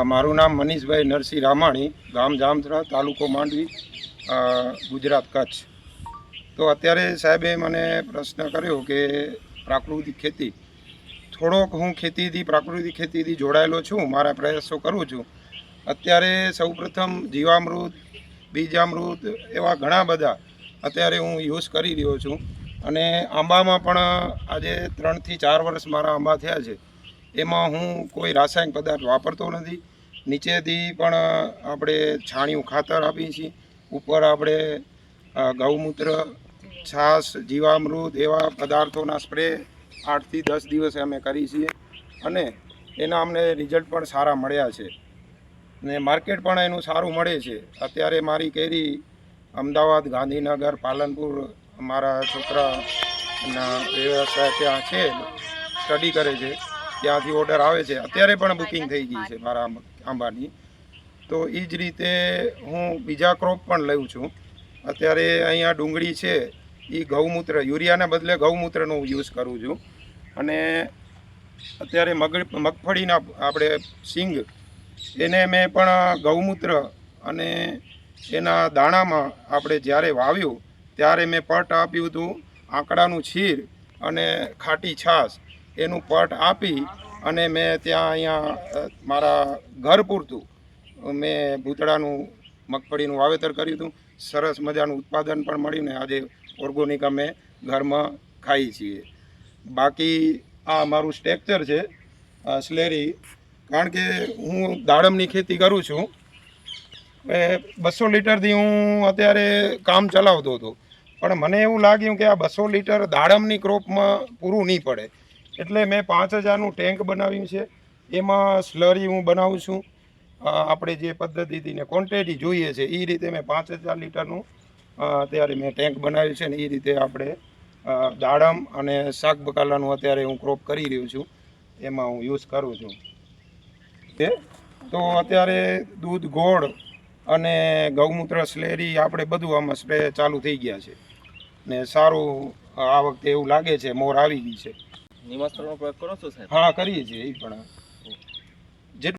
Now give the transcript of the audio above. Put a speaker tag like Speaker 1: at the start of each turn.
Speaker 1: મારું નામ મનીષભાઈ નરસિંહ રામાણી, ગામ જામથરા, તાલુકો માંડવી, ગુજરાત, કચ્છ. તો અત્યારે સાહેબે મને પ્રશ્ન કર્યો કે પ્રાકૃતિક ખેતી, થોડોક હું ખેતીથી પ્રાકૃતિક ખેતીથી જોડાયેલો છું, મારા પ્રયાસો કરું છું. અત્યારે સૌપ્રથમ જીવામૃત, બીજામૃત એવા ઘણા બધા અત્યારે હું યુઝ કરી રહ્યો છું. અને આંબામાં પણ આજે 3 થી 4 વર્ષ મારા આંબા થયા છે. એમાં હું કોઈ રાસાયણિક પદાર્થ વાપરતો નથી. નીચેથી પણ આપણે છાણિયું ખાતર આપીએ છીએ, ઉપર આપણે ગૌમૂત્ર, છાશ, જીવામૃત એવા પદાર્થોના સ્પ્રે 8 થી 10 દિવસે અમે કરીએ છીએ અને એના અમને રિઝલ્ટ પણ સારા મળ્યા છે ને માર્કેટ પણ એનું સારું મળે છે. અત્યારે મારી કેરી અમદાવાદ, ગાંધીનગર, પાલનપુર મારા છોકરાના વ્યવસાય ત્યાં છે, સ્ટડી કરે છે, ત્યાંથી ઓર્ડર આવે છે. અત્યારે પણ બુકિંગ થઈ ગઈ છે મારા આંબાની. તો એ જ રીતે હું બીજા ક્રોપ પણ લઉં છું. અત્યારે અહીંયા ડુંગળી છે, એ ગૌમૂત્ર, યુરિયાના બદલે ગૌમૂત્રનો યુઝ કરું છું. અને અત્યારે મગફળીના આપણે સિંગ, એને મેં પણ ગૌમૂત્ર અને એના દાણામાં આપણે જ્યારે વાવ્યું ત્યારે મેં પટ આપ્યું હતું, આંકડાનું છીર અને ખાટી છાશ એનું પટ આપી અને મેં ત્યાં અહીંયા મારા ઘર પૂરતું મેં ભૂતળાનું મગફળીનું વાવેતર કર્યું હતું. સરસ મજાનું ઉત્પાદન પણ મળ્યું ને આજે ઓર્ગોનિક અમે ઘરમાં ખાઈએ છીએ. બાકી આ મારું સ્ટ્રક્ચર છે સ્લેરી, કારણ કે હું દાડમની ખેતી કરું છું. 200 લીટરથી હું અત્યારે કામ ચલાવતો હતો, પણ મને એવું લાગ્યું કે આ 200 લીટર દાડમની ક્રોપમાં પૂરું નહીં પડે, એટલે મેં 5000નું ટેન્ક બનાવ્યું છે. એમાં સ્લરી હું બનાવું છું. આપણે જે પદ્ધતિથી ને ક્વોન્ટિટી જોઈએ છે એ રીતે મેં 5000 લીટરનું અત્યારે મેં ટેન્ક બનાવ્યું છે ને એ રીતે આપણે દાડમ અને શાક બકાલાનું અત્યારે હું ક્રોપ કરી રહ્યો છું, એમાં હું યુઝ કરું છું. તો અત્યારે દૂધ, ગોળ અને ગૌમૂત્ર, સ્લેરી આપણે બધું આમાં સ્પ્રે ચાલુ થઈ ગયા છે ને સારું આ વખતે એવું લાગે છે મોર આવી ગઈ છે.
Speaker 2: નિમાસ્ત્રનો પ્રયોગ કરો છો સાહેબ?
Speaker 1: હા, કરીએ છીએ એ પણ.